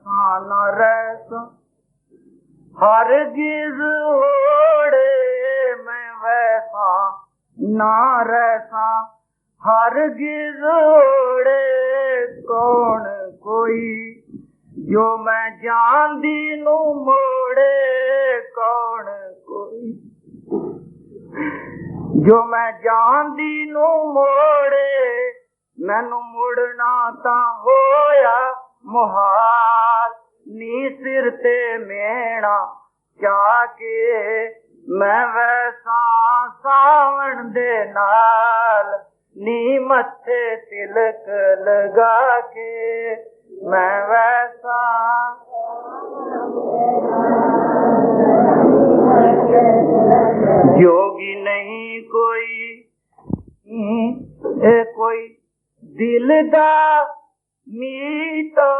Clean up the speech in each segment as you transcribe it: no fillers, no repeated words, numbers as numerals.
वैसा न रहसा हरगिज ओढ़े मैं वैसा न रहसा हरगिज ओढ़े कौन कोई जो मैं जानदी नू मोड़े कौन कोई जो मैं जानदी नू मोड़े मैनू मुड़ना ता होया मुहाल नी सिर ते मेणा चाके मैं वैसा सावण दे नाल नी मथे तिलक लगा के मैं वैसा जोगी नहीं कोई कोई दिल दा मीता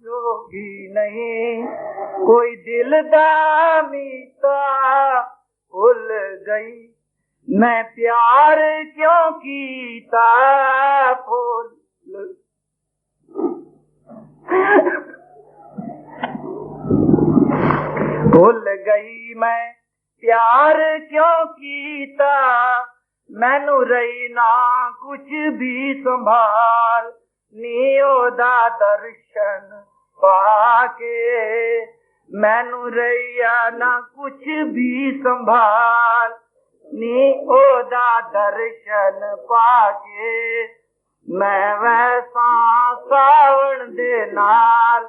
जोगी नहीं कोई दिल दा मीता भूल गई मैं प्यार क्यों कीता भूल भूल गई मैं प्यार क्यों कीता मैनू रही ना कुछ भी संभाल नी ओदा दर्शन पाके मैनू रहिया ना कुछ भी संभाल नी ओदा दर्शन पाके मैं वैसा सावण दे नाल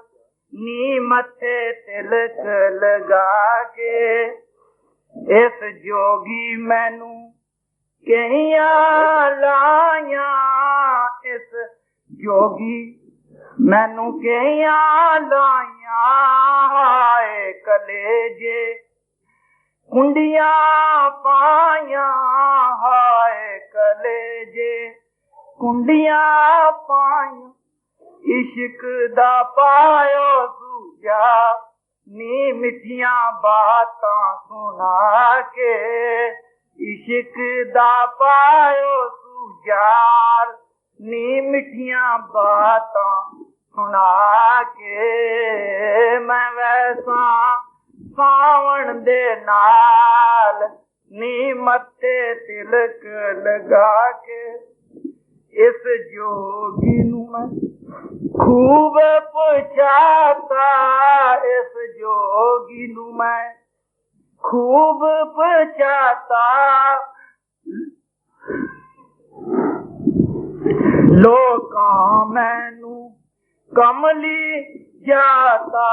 नी मथे तिलक लगा के इस जोगी मैनू कहिया लाया इस जोगी मैनू कहिया लाया हाय कलेजे कुंडिया पाया हाय कलेजे कुंडिया पाया इश्क दा पायो सूझा नी मिठियां बातां सुना के इश्क दा पायो सूझार नी मिठियां बातां सुना के मैं वैसा सावण दे नाल नी मथे तिलक लगा के इस जोगी नू मैं खूब पचाता इस जोगी नू मैं खूब पचाता लोकां मैनू कमली जाता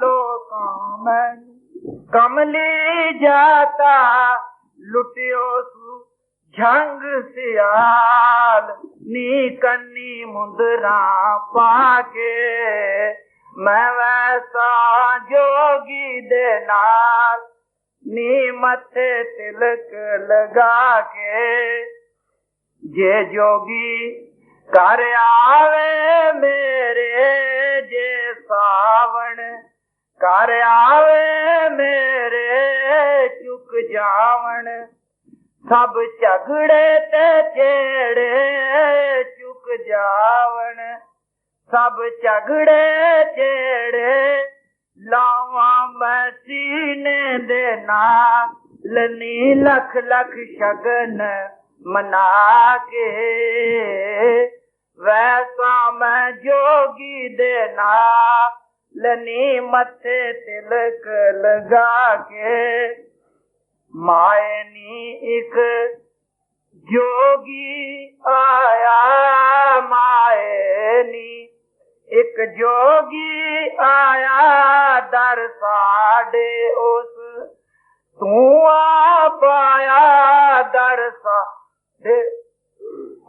लोकां मैनू कमली जाता लुटियो सू झंग सियाल नी कन्नी मुंदरा पाके मैं वैसा जोगी दे नाल नी मथे तिलक लगा के जे जोगी कर आवे मेरे जे सावण कर आवे मेरे चुक जावण सब झगड़े ते छेड़े चुक जावण सब झगड़े छेड़े लावा मैं सीने दे नाल नी लख लख शगन मना के वैसा मैं जोगी दे नाल नी मथे तिलक लगा के माए नी एक जोगी आया माए नी एक जोगी आया दर साडे उस तू आ पाया दर साडे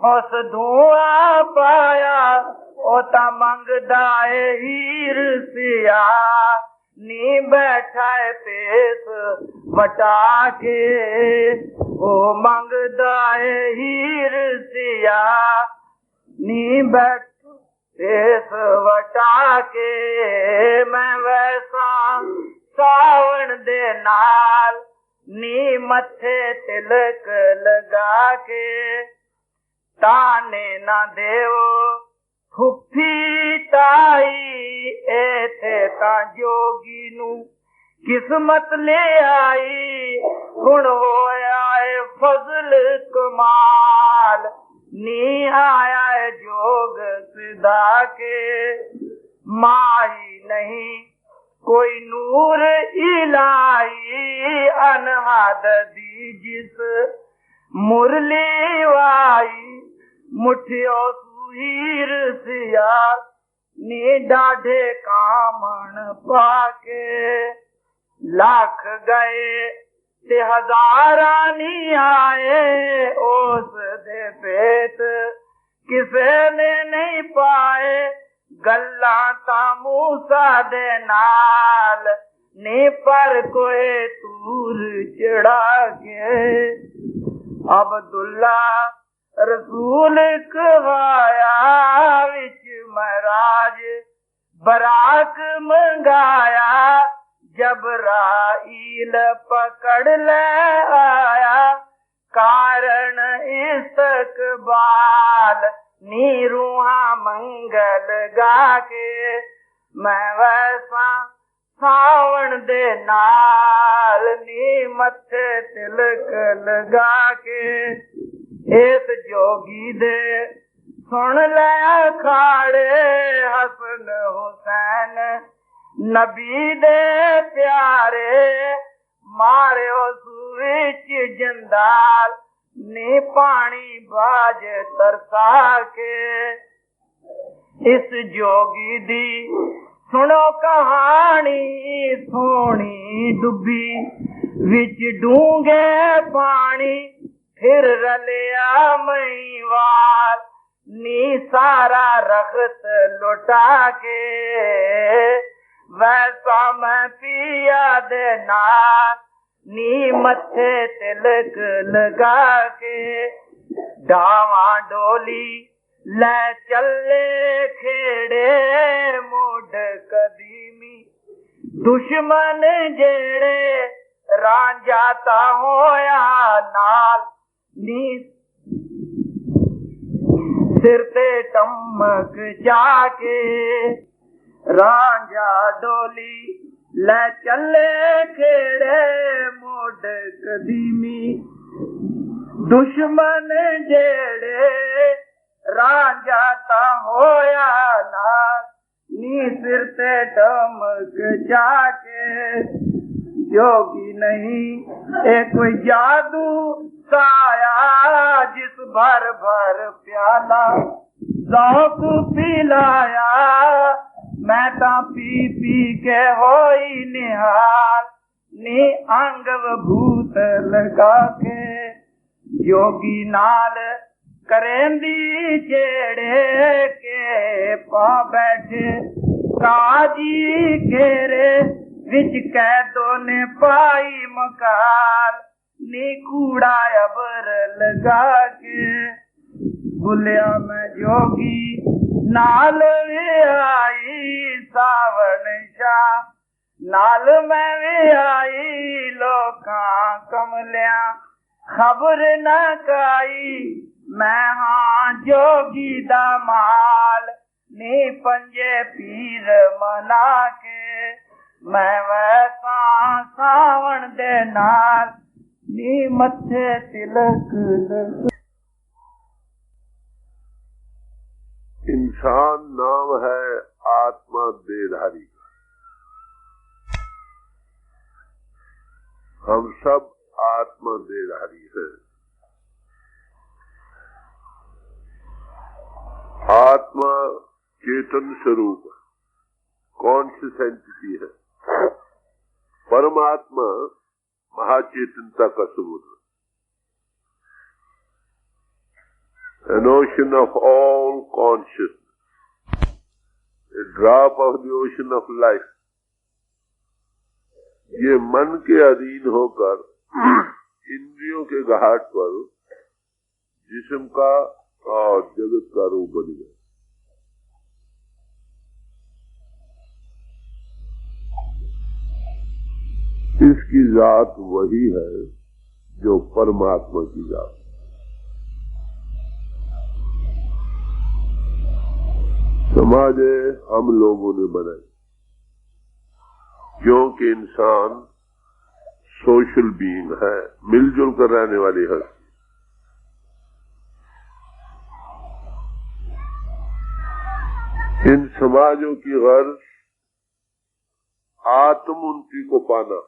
उस धुआ पाया ओ ता मंगदा ए हीर सिया नी बैठा है पेस वटा के ओ मंगदा है हीर सिया नी बैठ पेस वटा के मैं वैसा सावण दे नाल नी मथे तिलक लगा के ताने ना देवो फुफी ताई ता जोगी नू किस्मत ले आई हुण होया है फजल कमाल नी आया है जोग सिदा के माही नहीं कोई नूर इलाही अनहद दी जिस मुरली वाई मुठियो सुहीर सिया नी डाढे कामण पाके लाख गए ते हजारा नी आए उस दे पेट किसे ने नहीं पाए गल्ला ता मूसा दे नाल नी पर कोई तूर चढ़ा के अब्दुल्ला रसूल कहवाया विच महराज बराक मंगाया जबराइल पकड़ ले आया कारण इस्तकबाल नी रूहा मंगल गा के मैं वैसा सावण दे नाल नी मथे तिलक लगा के इस जोगी दे सुन ले अखाड़े हसन हुसैन नबी दे प्यारे मारियो सूविच जंदाल नी पानी बाज तरसा के इस जोगी दी सुनो कहानी सोनी डुबी विच डूंगे पानी फिर रलिया मईवाल नी सारा रखत लुटा के वैसा मैं पिया देना नी मथे तिलक लगा के डावा डोली ले चले खेड़े मुड कदीमी दुश्मन जेड़े रांझाता होया नाल नी सिर ते टमक जाके रांझा डोली ले चले खेड़े मुड कदीमी दुश्मन जेड़े रांझाता होया नाल नी सिर ते टमक जाके जोगी नहीं ए कोई जादू साया जिस भर भर प्याला ज़ौक़ पिलाया मैं ता पी पी के होई निहाल नी अंगव भूत लगा के जोगी नाल करेंदी जेड़े के पा बैठे काजी घेरे विच कैदों ने पाई मकाल नी कूड़ा अबर लगा के बुलिया में जोगी नाल वे आई सावन शाह नाल में वे आई लोका कमलिया खबर न काई मैं हाँ जोगी दा माल नी पंजे पीर मना के मैं वैसा सावण दे नाल नी मथे तिलक लग। इंसान नाम है आत्मा देहधारी का। हम सब आत्मा देहधारी हैं। आत्मा चेतन स्वरूप कॉन्शियस एंटिटी है। परमात्मा महाचेतनता का समुद्र, an ocean of all consciousness, a drop of the ocean of life। ये मन के अधीन होकर इंद्रियों के घाट पर जिस्म का और जगत का रूप बन गया। इसकी जात वही है जो परमात्मा की जात। समाज हम लोगों ने बनाई। क्योंकि इंसान सोशल बीइंग है, मिलजुल कर रहने वाली है। इन समाजों की गर्ज आत्म उन्नति को पाना,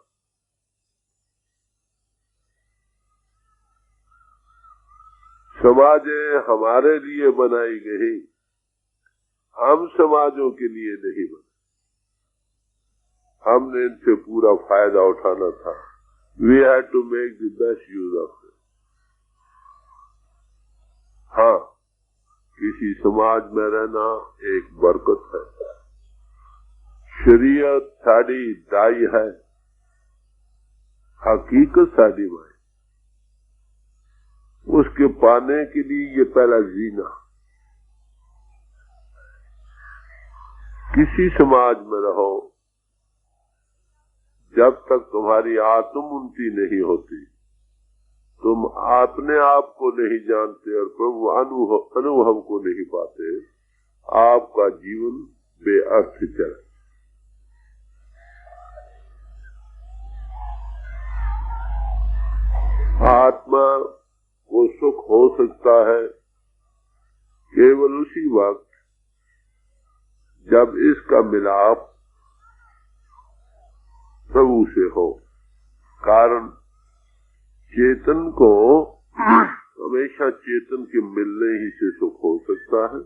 समाजें हमारे लिए बनाई गई, हम समाजों के लिए नहीं बने। हमने इनसे पूरा फायदा उठाना था। We had to make the best use of it. हाँ, किसी समाज में रहना एक बरकत है। शरीयत साड़ी दाई है, हकीकत साड़ी माई। उसके पाने के लिए ये पहला जीना। किसी समाज में रहो, जब तक तुम्हारी आत्म उन्नति नहीं होती, तुम अपने आप को नहीं जानते और प्रभु अनुभव को नहीं पाते, आपका जीवन बेअर्थ चले। आत्मा को सुख हो सकता है केवल उसी वक्त जब इसका मिलाप प्रभु से हो। कारण चेतन को हमेशा चेतन के मिलने ही से सुख हो सकता है।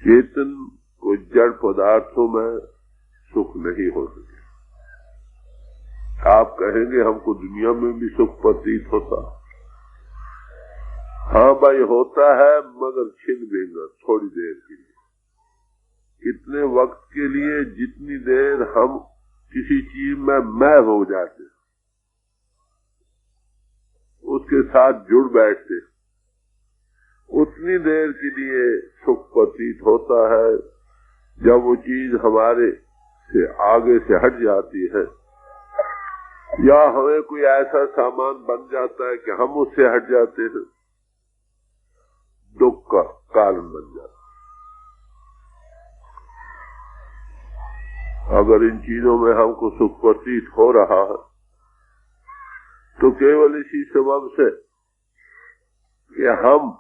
चेतन को जड़ पदार्थों में सुख नहीं हो सके। आप कहेंगे हमको दुनिया में भी सुख प्रतीत होता। हाँ भाई होता है, मगर छिन भेंगा थोड़ी देर के लिए। कितने वक्त के लिए, जितनी देर हम किसी चीज में मैं हो जाते, उसके साथ जुड़ बैठते, उतनी देर के लिए सुख प्रतीत होता है। जब वो चीज हमारे से आगे से हट जाती है या हमें कोई ऐसा सामान बन जाता है कि हम उससे हट जाते हैं, दुख का कारण बन जाता है। अगर इन चीजों में हमको सुख प्रतीत हो रहा है तो केवल इसी सबब से कि हम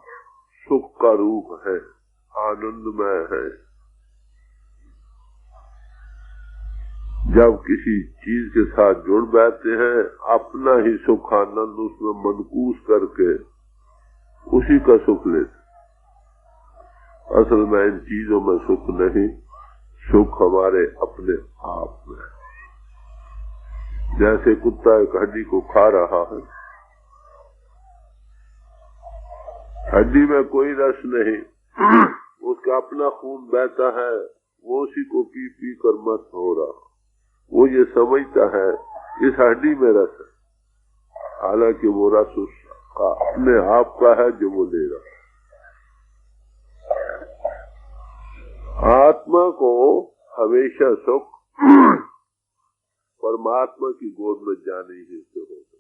सुख का रूप है, आनंदमय है। जब किसी चीज के साथ जुड़ बैठते हैं, अपना ही सुख आनंद उसमें मनकूस करके उसी का सुख लेते। असल में इन चीजों में सुख नहीं, सुख हमारे अपने आप में। जैसे कुत्ता एक हड्डी को खा रहा है, हड्डी में कोई रस नहीं, उसका अपना खून बहता है, वो उसी को पी पी कर मस्त हो रहा। वो ये समझता है इस हड्डी में रस है, हालांकि वो रस उसका अपने आप का है जो वो ले रहा। आत्मा को हमेशा सुख परमात्मा की गोद में जाने ही से होगा,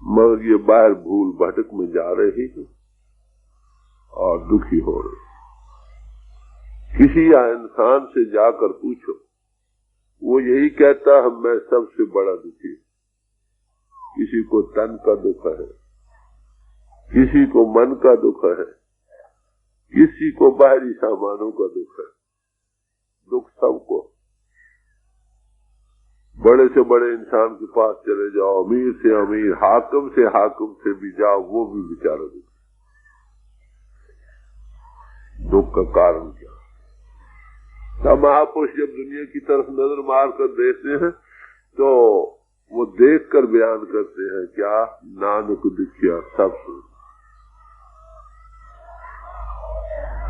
मगर ये बाहर भूल भटक में जा रही है और दुखी हो रही। किसी इंसान से जाकर पूछो, वो यही कहता है मैं सबसे बड़ा दुखी हूं। किसी को तन का दुख है, किसी को मन का दुख है, किसी को बाहरी सामानों का दुख है। दुख सबको। बड़े से बड़े इंसान के पास चले जाओ, अमीर से अमीर, हाकिम से भी जाओ, वो भी बेचारा दुख का कारण क्या। तब महापुरुष जब दुनिया की तरफ नजर मार कर देखते हैं तो वो देख कर बयान करते हैं, क्या नानक दुखिया सब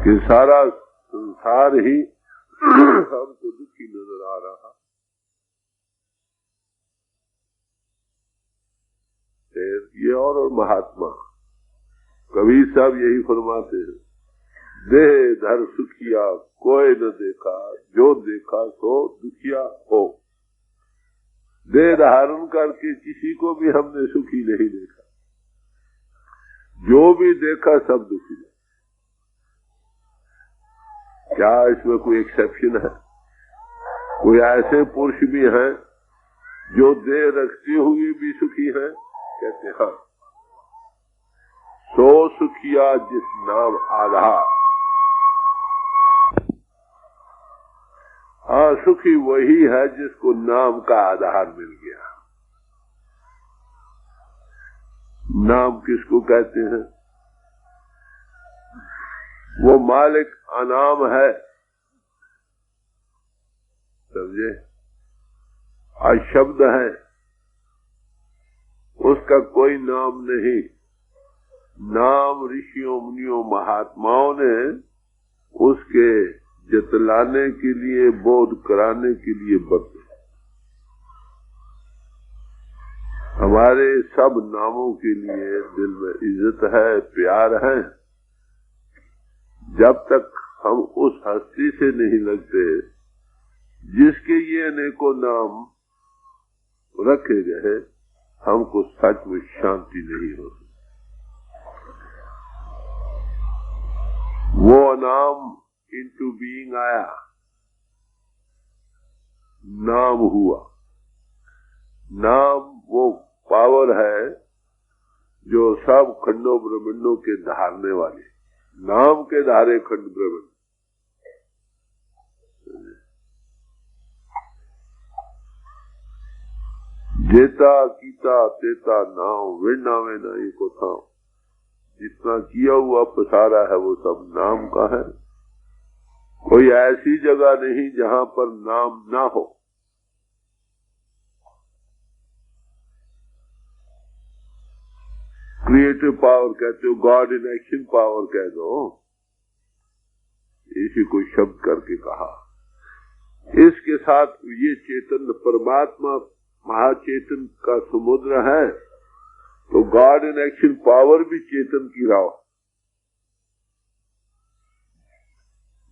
कि सारा संसार ही हमको दुखी नजर आ रहा। ये और महात्मा कबीर साहब यही फरमाते हैं, देह धर सुखिया कोई न देखा, जो देखा सो दुखिया हो। देह धारण करके किसी को भी हमने सुखी नहीं देखा, जो भी देखा सब दुखी। क्या इसमें कोई एक्सेप्शन है? कोई ऐसे पुरुष भी हैं जो देह रखते हुए भी सुखी हैं? कहते हैं सो सुखिया जिस नाम आधार। हाँ, सुखी वही है जिसको नाम का आधार मिल गया। नाम किसको कहते हैं? वो मालिक अनाम है, समझे? अशब्द है, उसका कोई नाम नहीं। नाम ऋषियों मुनियों महात्माओं ने उसके जतलाने के लिए, बोध कराने के लिए बदले। हमारे सब नामों के लिए दिल में इज्जत है, प्यार है। जब तक हम उस हस्ती से नहीं लगते जिसके ये अनेकों नाम रखे गए, हमको सच में शांति नहीं हो सकती। वो नाम इनटू बीइंग आया, नाम हुआ। नाम वो पावर है जो सब खंडों ब्रह्मांडों के धारने वाली। नाम के धारे खंड ब्रह्मांड। जेता कीता तेता नाम विरनावे नहीं को था। जितना किया हुआ पसारा है वो सब नाम का है। कोई ऐसी जगह नहीं जहां पर नाम ना हो। क्रिएटिव पावर कहते हो, गॉड इन एक्शन पावर कह दो, इसी को शब्द करके कहा। इसके साथ ये चेतन परमात्मा महाचेतन का समुद्र है, तो गॉड इन एक्शन पावर भी चेतन की राह।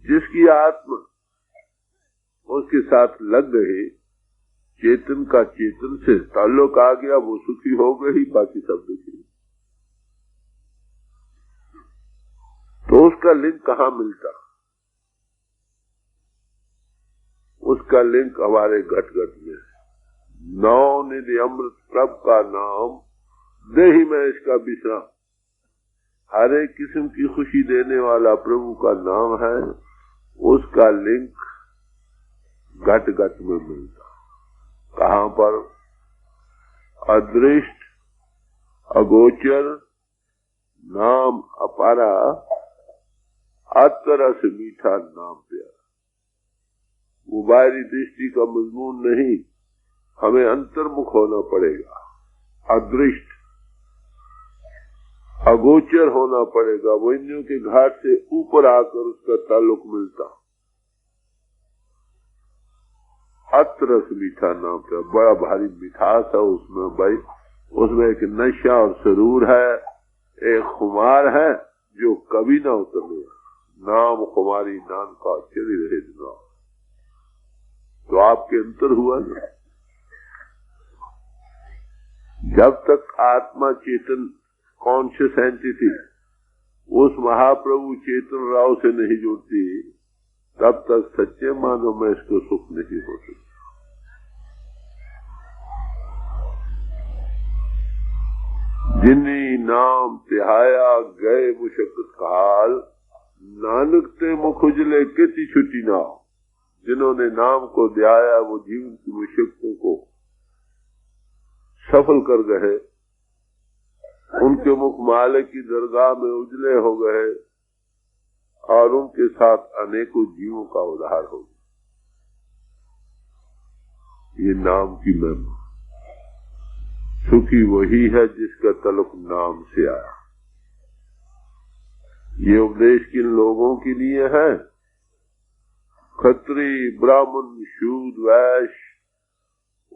जिसकी आत्मा उसके साथ लग गई, चेतन का चेतन से ताल्लुक आ गया, वो सुखी हो गई, बाकी सब दुखी। तो उसका लिंक कहाँ मिलता? उसका लिंक हमारे घट घट में। नौ निधि अमृत प्रभ का नाम देहि में इसका विश्राम। हर एक किस्म की खुशी देने वाला प्रभु का नाम है, उसका लिंक घट घट में मिलता। कहाँ पर? अदृष्ट अगोचर नाम अपारा, अतरस मीठा नाम प्यारा। वो बाहरी दृष्टि का मजमून नहीं, हमें अंतर्मुख होना पड़ेगा। अदृष्ट अगोचर होना पड़ेगा। वो इंद्रियों के घाट से ऊपर आकर उसका ताल्लुक मिलता। अतरस मीठा नाम प्यारा, बड़ा भारी मिठास है उसमें भाई। उसमें एक नशा और सरूर है, एक खुमार है जो कभी ना उतरने। नाम खुमारी नान का चली रहे जनाब। तो आपके अंतर हुआ ना। जब तक आत्मा चेतन कॉन्शियस एंटिटी उस महाप्रभु चेतन राव से नहीं जुड़ती, तब तक सच्चे मानो में इसको सुख नहीं हो सकता। जिन्नी नाम तिहाया गए मुशक्कत काल, नानक ते मुख उजले किसी छुट्टी ना। जिन्होंने नाम को ध्याया वो जीवन की मुशक्कतों को सफल कर गए। उनके मुख मालिक की दरगाह में उजले हो गए और उनके साथ अनेकों जीवों का उद्धार हो गया। ये नाम की महिमा। सुखी वही है जिसका तल्लुक नाम से आया। ये उपदेश किन लोगों के लिए है? खत्री ब्राह्मण शूद्र वैश्य।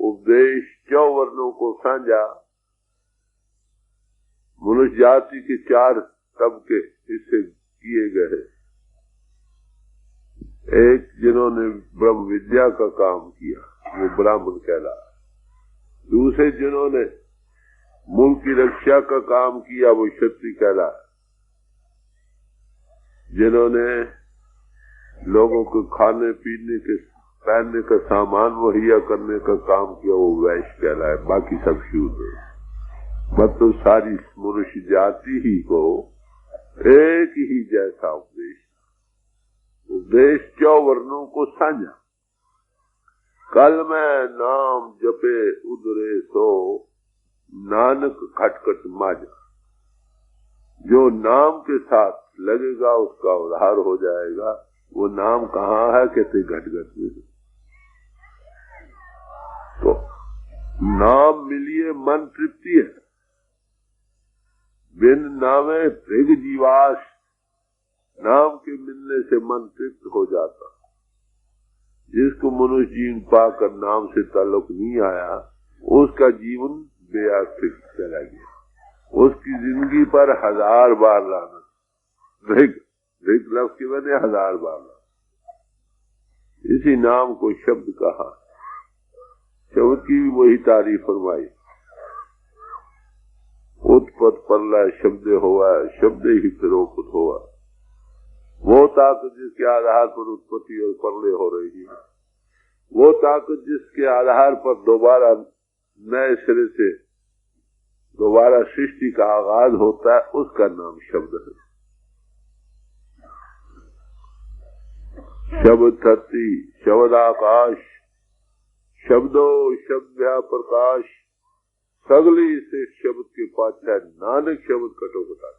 उपदेश 4 वर्णों को साझा। मनुष्य जाति के 4 तबके इससे किए गए। एक जिन्होंने ब्रह्म विद्या का काम किया वो ब्राह्मण कहलाया। दूसरे जिन्होंने मुल्क की रक्षा का काम किया वो क्षत्रिय कहलाया। जिन्होंने लोगों को खाने पीने के पहनने का सामान मुहैया करने का काम किया, वो वैश्य कहलाए, बाकी सब शूद्र। मतलब सारी मनुष्य जाति ही को एक ही जैसा उपदेश 4 वर्णों को साझा। कल मैं नाम जपे उदरे सो नानक खटखट माजा। जो नाम के साथ लगेगा उसका उद्धार हो जाएगा। वो नाम कहाँ है? कहते घट घट में। तो नाम मिलिए मन तृप्ति है, बिन नामे भृग जीवास। नाम के मिलने से मन तृप्त हो जाता। जिसको मनुष्य जीवन पाकर नाम से ताल्लुक नहीं आया, उसका जीवन बेअर्थ चला गया। उसकी जिंदगी पर 1000 बार लाना। भृग लफ्ज के बने 1000 बार लाना। इसी नाम को शब्द कहा। शब्द की भी वही तारीफ फरमाई। उत्पत्त परलय शब्द हुआ, शब्द ही फिरोपत हुआ। वो ताकत जिसके आधार पर उत्पत्ति और परलय हो रही है, वो ताकत जिसके आधार पर दोबारा नए सिरे से दोबारा सृष्टि का आगाज होता है, उसका नाम शब्द है। शब्द धरती, शब्द आकाश, शब्दो शब्द प्रकाश, सगली से शब्द के पाछा नानक शब्द कटो बता।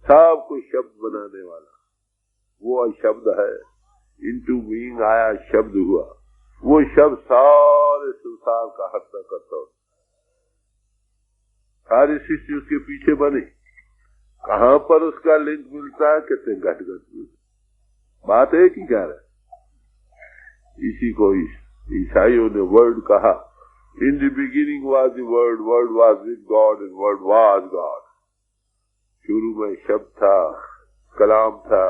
सब कुछ शब्द बनाने वाला वो शब्द है। इनटू बीइंग आया, शब्द हुआ। वो शब्द सारे संसार का हत्या करता हो। सारी सृष्टि उसके पीछे बनी। कहाँ पर उसका लिंक मिलता है? कहते हैं घट घट में। बात है कि क्या है? इसी को ईसाइयों ने वर्ड कहा। In the beginning was the word, word was with God and word was God. शुरू में शब्द था, कलाम था,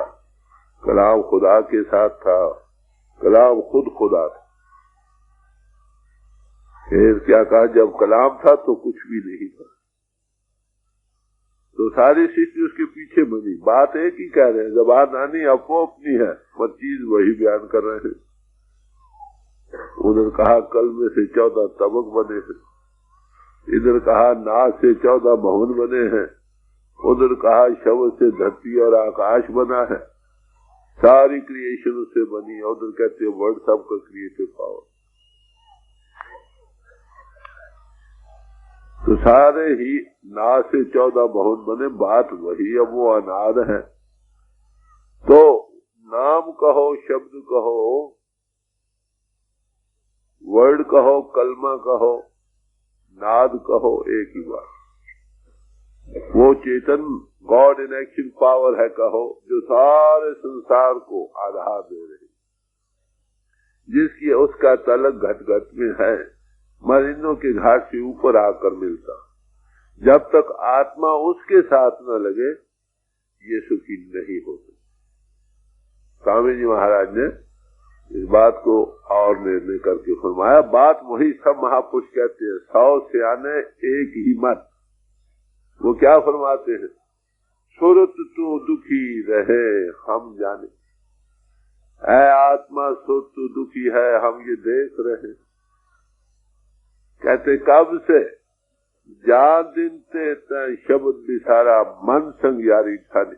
कलाम खुदा के साथ था, कलाम खुद खुदा था। फिर क्या कहा? जब कलाम था तो कुछ भी नहीं था। तो सारी सृष्टि उसके पीछे बनी। बात एक ही कह रहे हैं, जबान आनी अपो अपनी है, पर चीज वही बयान कर रहे हैं। उधर कहा कल में से 14 तबक बने हैं, इधर कहा नाद से 14 भवन बने हैं, उधर कहा शब्द से धरती और आकाश बना है। सारी क्रिएशन उससे बनी है। उधर कहते हैं वर्ड सबका क्रिएटिव पावर। तो सारे ही नाद से 14 भवन बने। बात वही, अब वो अनाद है। तो नाम कहो, शब्द कहो, वर्ड कहो, कलमा कहो, नाद कहो, एक ही बात। वो चेतन गॉड इन एक्शन पावर है कहो, जो सारे संसार को आधार दे रही, जिसकी उसका तलक घट घट में है, मरीनों के घाट से ऊपर आकर मिलता। जब तक आत्मा उसके साथ न लगे ये सुखी नहीं हो सकती। स्वामी जी महाराज ने इस बात को और निर्णय करके फरमाया। बात वही सब महापुरुष कहते हैं, 100 सियाने एक ही मत। वो क्या फरमाते हैं? सुरत तो दुखी रहे हम जाने। है आत्मा सुरत तो दुखी है, हम ये देख रहे। कहते कब से? जा दिन ते शब्द बिसारा मन संग यारी ठाने।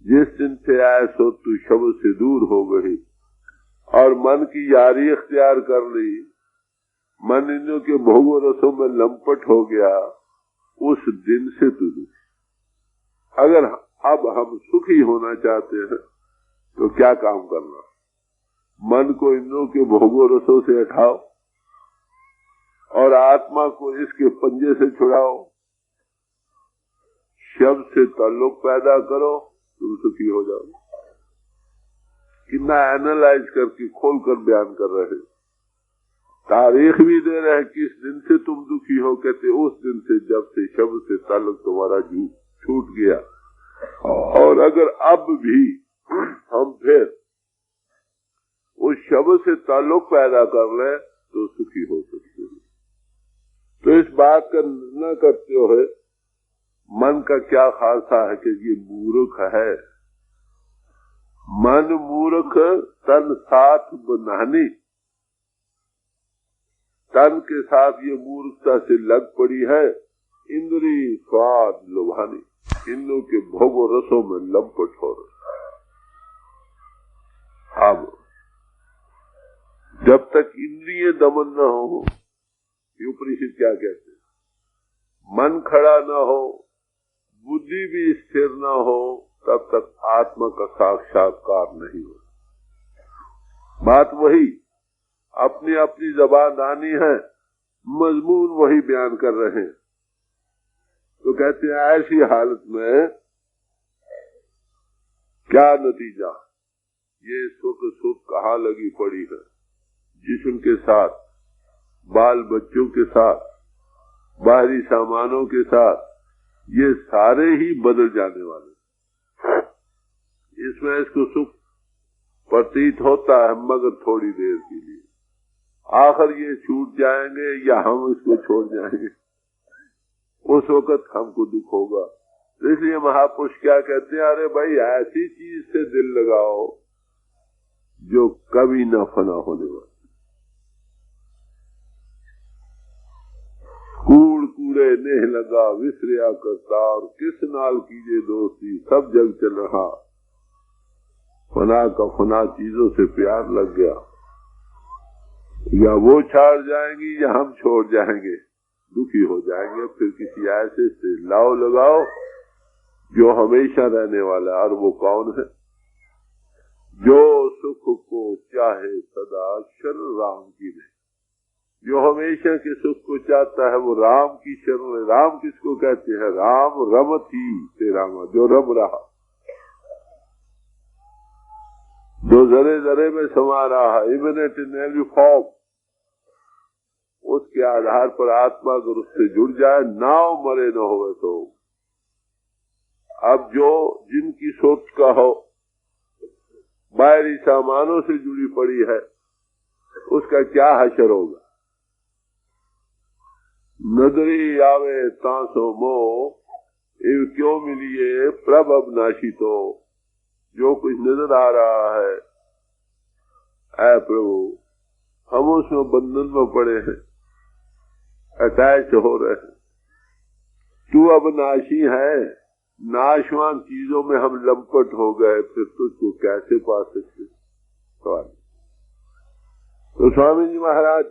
जिस दिन से आए सो तू शब्द से दूर हो गई और मन की यारी इख्तियार कर ली, मन इंद्रियों के भोगों रसों में लंपट हो गया, उस दिन से तू दुखी। अगर अब हम सुखी होना चाहते हैं तो क्या काम करना? मन को इंद्रियों के भोगों रसों से हटाओ और आत्मा को इसके पंजे से छुड़ाओ। शब्द से ताल्लुक पैदा करो, तुम सुखी हो जाओ। कितना एनालाइज करके खोल कर बयान कर रहे, तारीख भी दे रहे हैं किस दिन से तुम दुखी हो। कहते उस दिन से जब से शब्द से ताल्लुक तुम्हारा छूट गया। और अगर अब भी हम फिर उस शब्द से ताल्लुक पैदा कर ले तो सुखी हो सकते हैं। तो इस बात का निर्णय करते हुए मन का क्या खासा है कि ये मूर्ख है, मन मूर्ख तन साथ बनानी, तन के साथ ये मूर्खता से लग पड़ी है, इंद्री स्वाद लुभानी, इंद्रों के भोगों रसों में लंपट हो रहे। अब जब तक इंद्रिय दमन न हो, ये उपनिषद क्या कहते हैं, मन खड़ा न हो, बुद्धि भी स्थिर न हो, तब तक आत्मा का साक्षात्कार नहीं हो। बात वही, अपनी अपनी जबान आनी है, मजमून वही बयान कर रहे हैं। तो कहते हैं ऐसी हालत में क्या नतीजा, ये सुख सुख कहाँ लगी पड़ी है, जिस्म के साथ, बाल बच्चों के साथ, बाहरी सामानों के साथ, ये सारे ही बदल जाने वाले। इसमें इसको सुख प्रतीत होता है मगर थोड़ी देर के लिए, आखिर ये छूट जाएंगे या हम इसको छोड़ जाएंगे, उस वक्त हमको दुख होगा। तो इसलिए महापुरुष क्या कहते हैं, अरे भाई ऐसी चीज से दिल लगाओ जो कभी न फना होने वाली। कूड़ कूड़े नेह लगा विसरिया करतार, किस नाल कीजे दोस्ती, सब जग चल रहा। फना का फना चीजों से प्यार लग गया, या वो छाड़ जाएंगी या हम छोड़ जाएंगे, दुखी हो जाएंगे। फिर किसी ऐसे से लाओ लगाओ जो हमेशा रहने वाला। और वो कौन है, जो सुख को चाहे सदा शरण राम की नहीं, जो हमेशा के सुख को चाहता है वो राम की शरण है। राम किसको कहते हैं, राम रमती से रामा, जो रम रहा, जो जरे जरे में समा रहा, इमिनेट इन एवरी फॉर्म, उसके आधार पर आत्मा अगर उससे जुड़ जाए, नाव मरे न होवे तो। अब जो जिनकी सोच का हो बाहरी सामानों से जुड़ी पड़ी है, उसका क्या हशर होगा। नजरी आवे तांसो मोह इव क्यों मिलिए प्रभ अविनाशी। तो जो कुछ नजर आ रहा है, ऐ प्रभु हम उसमें बंधन में पड़े हैं, अटैच हो रहे हैं। तू अविनाशी है, नाशवान चीजों में हम लंपट हो गए, फिर तुझको कैसे पा सकते। तो स्वामी जी महाराज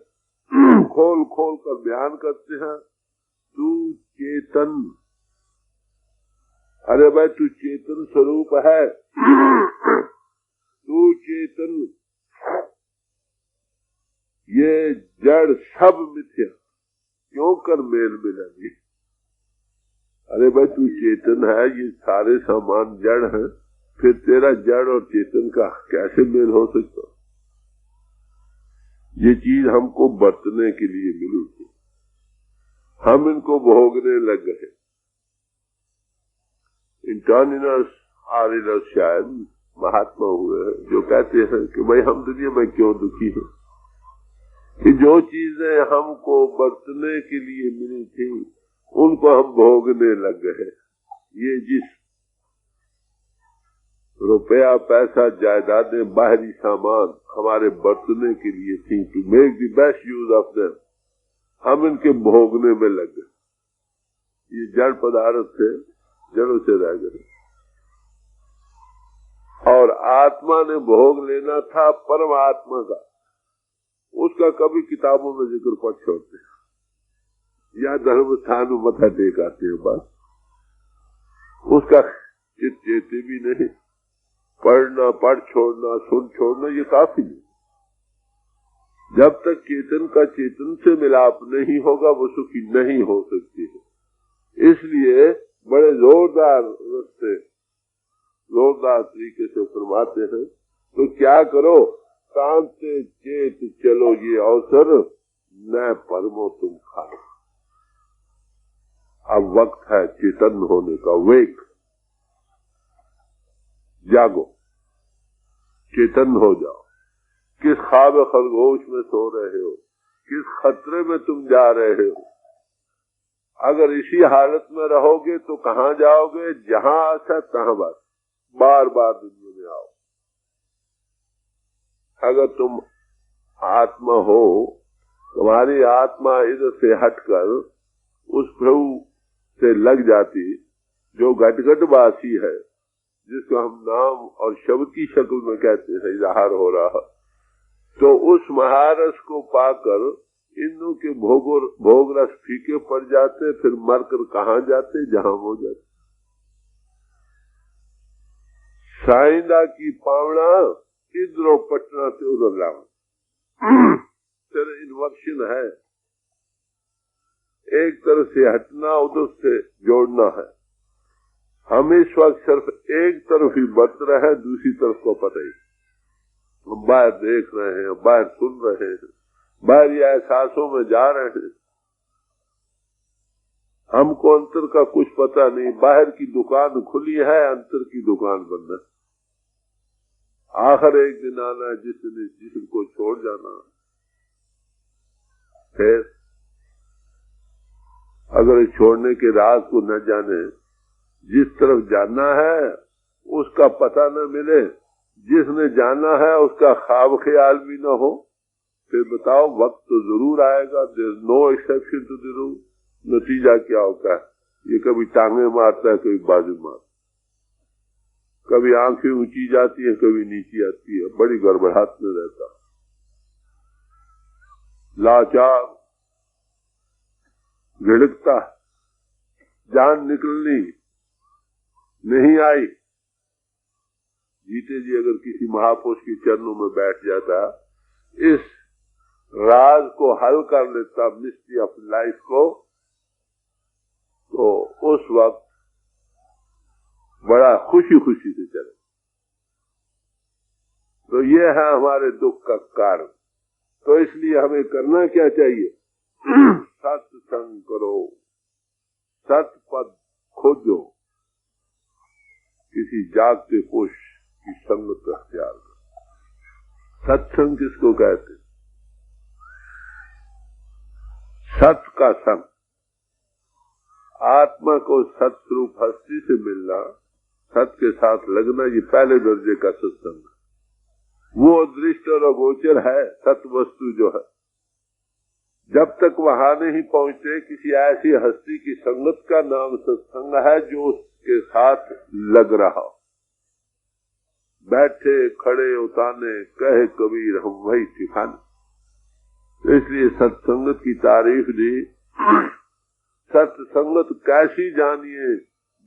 खोल खोल कर बयान करते हैं, तू चेतन, अरे भाई तू चेतन स्वरूप है, तू चेतन, ये जड़ सब मिथ्या, क्यों कर मेल मिलानी। अरे भाई तू चेतन है, ये सारे सामान जड़ है, फिर तेरा जड़ और चेतन का कैसे मेल हो सकता। ये चीज हमको बरतने के लिए मिली थी, हम इनको भोगने लग गए। इंटर्निनस आरिनस शायद महात्मा हुए हैं जो कहते हैं कि भाई हम दुनिया में क्यों दुखी हैं, कि जो चीजें हमको बरतने के लिए मिली थी उनको हम भोगने लग गए। ये जिस रुपया पैसा जायदादें बाहरी सामान हमारे बरतने के लिए थी, to make the best use of them, हम इनके भोगने में लग गए। ये जड़ पदार्थ थे, जड़ों से रह गए। और आत्मा ने भोग लेना था परमात्मा का, उसका कभी किताबों में जिक्र पढ़ छोड़ते हैं या धर्म स्थान में मथा टेक आते हैं, बस उसका चित चेते भी नहीं। पढ़ना, पढ़ छोड़ना, सुन छोड़ना ये काफी नहीं। जब तक चेतन का चेतन से मिलाप नहीं होगा वो सुखी नहीं हो सकती है। इसलिए बड़े जोरदार रास्ते, जोरदार तरीके से फरमाते हैं, तो क्या करो, शांत चेत चलो ये अवसर न परमो तुम खाओ। अब वक्त है चेतन होने का, वेक, जागो, चेतन हो जाओ। किस ख्वाब खरगोश में सो रहे हो, किस खतरे में तुम जा रहे हो। अगर इसी हालत में रहोगे तो कहाँ जाओगे, जहाँ आशा तहाँ बात, बार बार दुनिया में आओ। अगर तुम आत्मा हो, तुम्हारी आत्मा इधर से हटकर उस प्रभु से लग जाती जो घटघटवासी है, जिसको हम नाम और शब्द की शक्ल में कहते हैं, इजहार हो रहा, तो उस महारस को पाकर इंद्रों के भोग रस फीके पड़ जाते, फिर मरकर कहाँ जाते, जहां हो जाते। साइंदा की पावना इधरों पटना से उधर लाओ, तेरा इन्वर्शन है, एक तरफ से हटना, उधर से जोड़ना है। हम इस वक्त सिर्फ एक तरफ ही बरत रहे हैं, दूसरी तरफ को पता ही। हम बाहर देख रहे हैं, बाहर सुन रहे हैं, बाहर या एहसासों में जा रहे हैं, हमको अंतर का कुछ पता नहीं। बाहर की दुकान खुली है, अंतर की दुकान बंद है। आखिर एक दिन आना है जिसने जिसको छोड़ जाना। फिर अगर छोड़ने के राज को न जाने, जिस तरफ जाना है उसका पता न मिले, जिसने जाना है उसका ख्वाब ख्याल भी न हो, फिर बताओ वक्त तो जरूर आएगा। There no exception to the rule. नतीजा क्या होता है? ये कभी टांगे मारता है, कभी बाजू मारता, कभी आंखें ऊंची जाती है, कभी नीची आती है, बड़ी गड़बड़ाहट में रहता, लाचार, भिड़कता, जान निकलनी नहीं आई। जीते जी अगर किसी महापुरुष के चरणों में बैठ जाता, इस राज को हल कर लेता, मिस्ट्री ऑफ लाइफ को, तो उस वक्त बड़ा खुशी खुशी से चले। तो ये है हमारे दुख का कारण। तो इसलिए हमें करना क्या चाहिए? सत्संग करो, सतपद खोजो, किसी जागते पुरुष की संगत अख्तियार करो। सत्संग किसको कहते? सत का संग, आत्मा को सत्स्वरूप हस्ती से मिलना, सत के साथ लगना, ये पहले दर्जे का सत्संग है। वो दृष्ट और अगोचर है सत वस्तु जो है। जब तक वहां नहीं पहुंचते, किसी ऐसी हस्ती की संगत का नाम सत्संग है जो उसके साथ लग रहा। बैठे खड़े उताने कहे कबीर हम वही ठिकाने। इसलिए सत्संगत की तारीफ दी। सत्संगत कैसी जानिए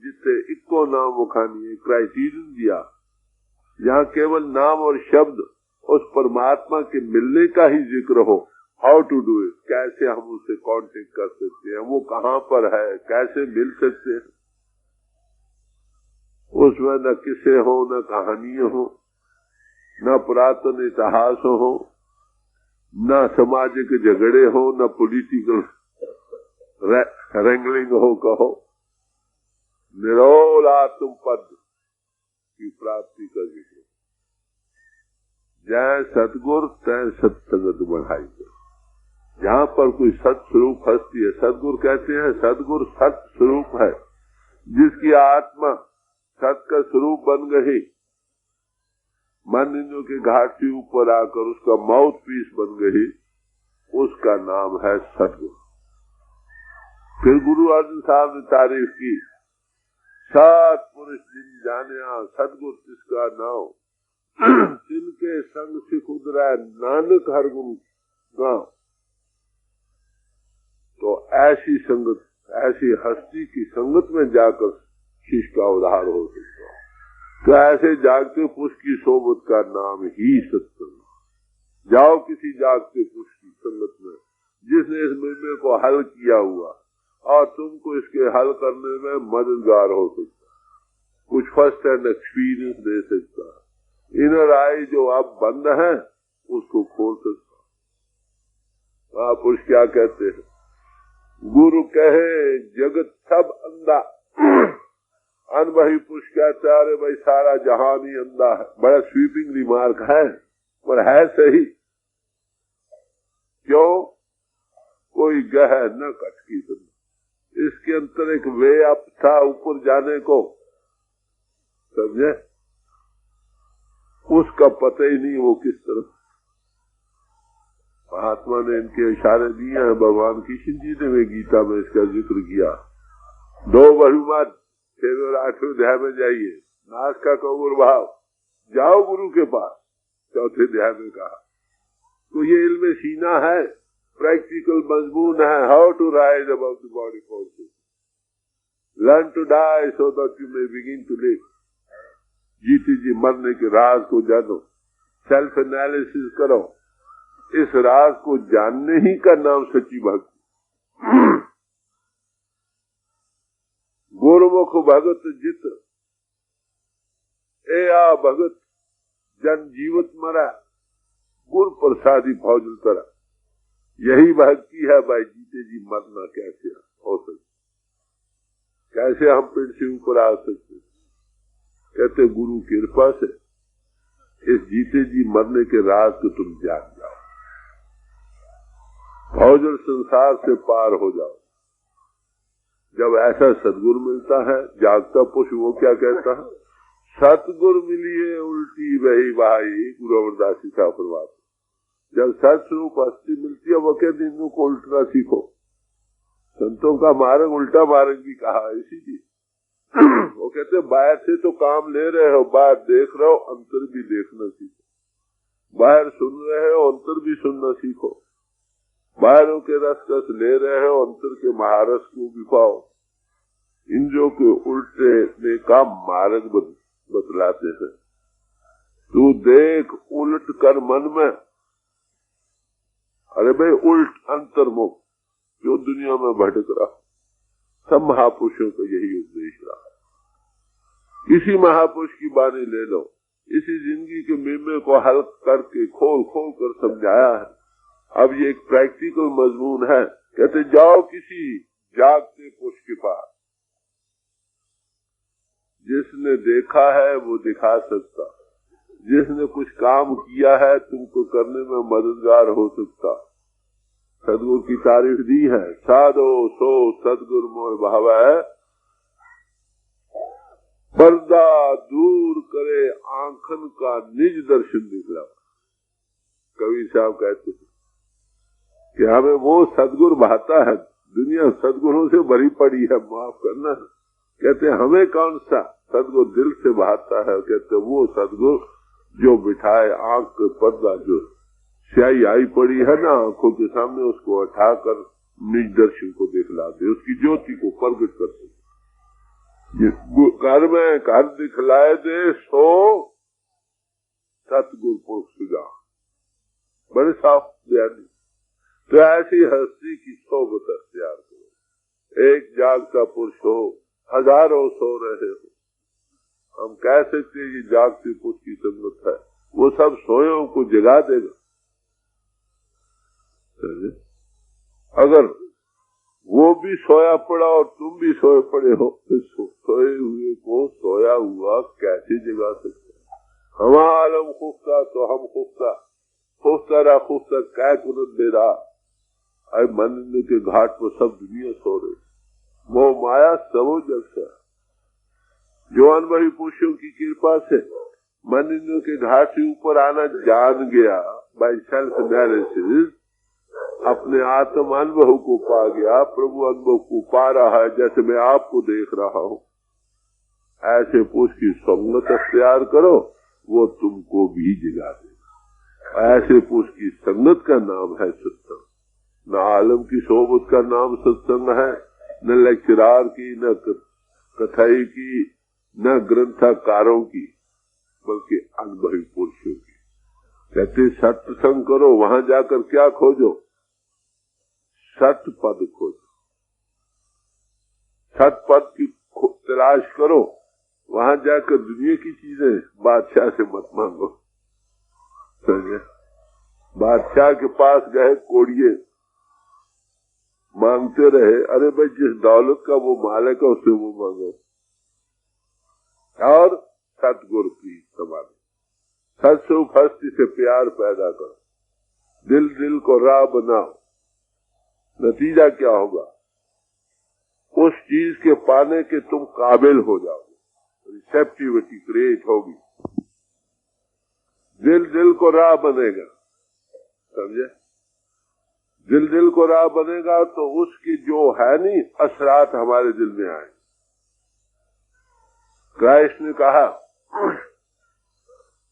जिससे इक्को नाम मुखानिए, क्राइटेरियन दिया, जहाँ केवल नाम और शब्द उस परमात्मा के मिलने का ही जिक्र हो। हाउ टू डू इट, कैसे हम उससे कांटेक्ट कर सकते हैं, वो कहाँ पर है, कैसे मिल सकते हैं। उसमें न किस्से हो, न कहानियां हो, न पुरातन इतिहास हो, न सामाजिक झगड़े हो, न पॉलिटिकल रेंगलिंग हो। कहो निरोल आत्म पद की प्राप्ति का जिक्र। जय सतगुर तय सत्संगत बढ़ाई कर। जहाँ पर कोई सत स्वरूप हस्ती है, सतगुरु कहते हैं, सतगुरु सत स्वरूप है, जिसकी आत्मा सत का स्वरूप बन गई, मन इंद्रियों के घाट से ऊपर आकर उसका माउथ पीस बन गई, उसका नाम है सतगुरु। फिर गुरु अर्जुन साहब ने तारीफ की, सत पुरुष जिन जानिया सतगुरु जिसका नाम, जिनके संग सिख उतरा नानक हर गुण गाँव। तो ऐसी संगत, ऐसी हस्ती की संगत में जाकर शिष्य का उद्धार हो सकता है। तो ऐसे जागते पुरुष की सोबत का नाम ही सत्संग। जाओ किसी जागते पुरुष की संगत में, जिसने इस मुद्दे को हल किया हुआ और तुमको इसके हल करने में मददगार हो सकता है, कुछ फर्स्ट हैंड एक्सपीरियंस दे सकता है। इनर आई जो अब बंद है उसको खोल सकता है। महापुरुष क्या कहते हैं? गुरु कहे जगत सब अंधा, अनबही पुरुष कहते हैं अरे भाई सारा जहान ही अंधा है। बड़ा स्वीपिंग रिमार्क है, पर है सही। क्यों? कोई गह न कटकी सुन, इसके अंतर एक वे अप था ऊपर जाने को, समझे? उसका पता ही नहीं वो किस तरफ महात्मा ने इनके इशारे दिए हैं। भगवान कृष्ण जी ने भी गीता में इसका जिक्र किया। 2 बहुमत 6वें और 8वें अध्याय में जाइए, नाश का कौर भाव, जाओ गुरु के पास, 4थे अध्याय में कहा। तो ये इल्म सीना है, प्रैक्टिकल मजमून है। How to rise about the body forces, learn to die so that you may begin to live. जीते जी मरने के राज को जानो, सेल्फ एनालिसिस करो। इस राज को जानने ही का नाम सच्ची भक्ति। गुरुमुख भगत जित ए आ भगत जन जीवत मरा, गुर प्रसादी फौजल तरा। यही भक्ति है भाई। जीते जी मरना कैसे हो सकता, कैसे हम पेड़ से ऊपर आ सकते? कहते गुरु की कृपा से इस जीते जी मरने के राज को तुम जान जाओ, भौजल संसार से पार हो जाओ। जब ऐसा सदगुरु मिलता है, जागता पुरुष वो क्या कहता है? सतगुरु मिलिए उल्टी वही भाई, गुरु अमरदास जी का प्रभाव। जब सतस्वरूप हस्ती मिलती है, वो कहते इनको को उल्टना सीखो। संतों का मार्ग उल्टा मार्ग भी कहा है इसीलिए। वो कहते बाहर से तो काम ले रहे हो, बाहर देख रहे हो, अंतर भी देखना सीखो। बाहर सुन रहे हो, अंतर भी सुनना सीखो। बाहरों के रस ले रहे हो, अंतर के महारस को भी पाओ। इंद्रियों के उल्टे का मार्ग बतलाते हैं। तू देख उल्ट कर मन में, अरे भाई उल्ट अंतर्मुख जो दुनिया में भटक रहा। सब महापुरुषों का यही उपदेश रहा। इसी महापुरुष की बानी ले लो, इसी जिंदगी के मेमे को हल करके खोल खोल कर समझाया है। अब ये एक प्रैक्टिकल मजमून है। कहते जाओ किसी जागते पुरुष के पास, जिसने देखा है वो दिखा सकता, जिसने कुछ काम किया है तुमको करने में मददगार हो सकता। सदगुरु की तारीफ दी है। साधो सो सदगुरु मोह भाव है, पर्दा दूर करे आंखन का निज दर्शन दिखला। कवि साहब कहते हैं कि हमें वो सदगुरु भाता है। दुनिया सदगुरुओं से भरी पड़ी है, माफ करना। कहते हमें कौन सा सदगुरु दिल से भाता है? कहते वो सदगुरु जो बिठाए आंख के पर्दा, जो स्याही आई पड़ी है ना आंखों के सामने, उसको हटाकर निज दर्शन को दिखला दे, उसकी ज्योति को प्रकट कर दे। घर में घर दिखलाए दे, सो सतगुरु पुरुष सुजा। बड़े साफ बयानी। तो ऐसी हस्ती की सोबत अख्तियार करो। एक जागता पुरुष हो, हजारों सो रहे हो। हम कह सकते हैं ये जागते पुरुष की संगत है, वो सब सोयों को जगा देगा। अगर वो भी सोया पड़ा और तुम भी सोए पड़े हो, तो सोए हुए को सोया हुआ कैसे जगा सकते? हमा आलम खुफ्ता तो हम खुफ्ता, खुफ्ता रहा खुफ्ता कै कुनत दे रहा। अरे मन के घाट पर सब दुनिया सो रही, वो माया सबो जग से। जो अनुभवी पुरुषों की कृपा से मन के घाट से ऊपर आना जान गया, बाय सेल्फ एनालिसिस अपने आत्म अनुभव को पा गया, प्रभु अनुभव को पा रहा है, जैसे मैं आपको देख रहा हूँ। ऐसे पुरुष की संगत अख्तियार करो, वो तुमको भी जगा दे। ऐसे पुरुष की संगत का नाम है सत्संग। न आलम की सोबत का नाम सत्संग है, न लेक्चरार की, न कथाई की, न ग्रंथकारों की, बल्कि अनुभवी पुरुषों की। कहते सत्संग करो, वहां जाकर क्या खोजो? सत पद खोजो। सत पद की तलाश करो, वहां जाकर दुनिया की चीजें बादशाह से मत मांगो। समझे? बादशाह के पास गए कोड़िए मांगते रहे, अरे भाई जिस दौलत का वो मालिक है उससे वो मांगो। और सतगुरु की समाधि, सत्स्वरूप हस्ती से प्यार पैदा करो, दिल दिल को राह बनाओ। नतीजा क्या होगा? उस चीज के पाने के तुम काबिल हो जाओगे, रिसेप्टिविटी क्रिएट होगी, दिल दिल को राह बनेगा। समझे? दिल दिल को राह बनेगा तो उसकी जो है नहीं असरात हमारे दिल में आए। क्राइस्ट ने कहा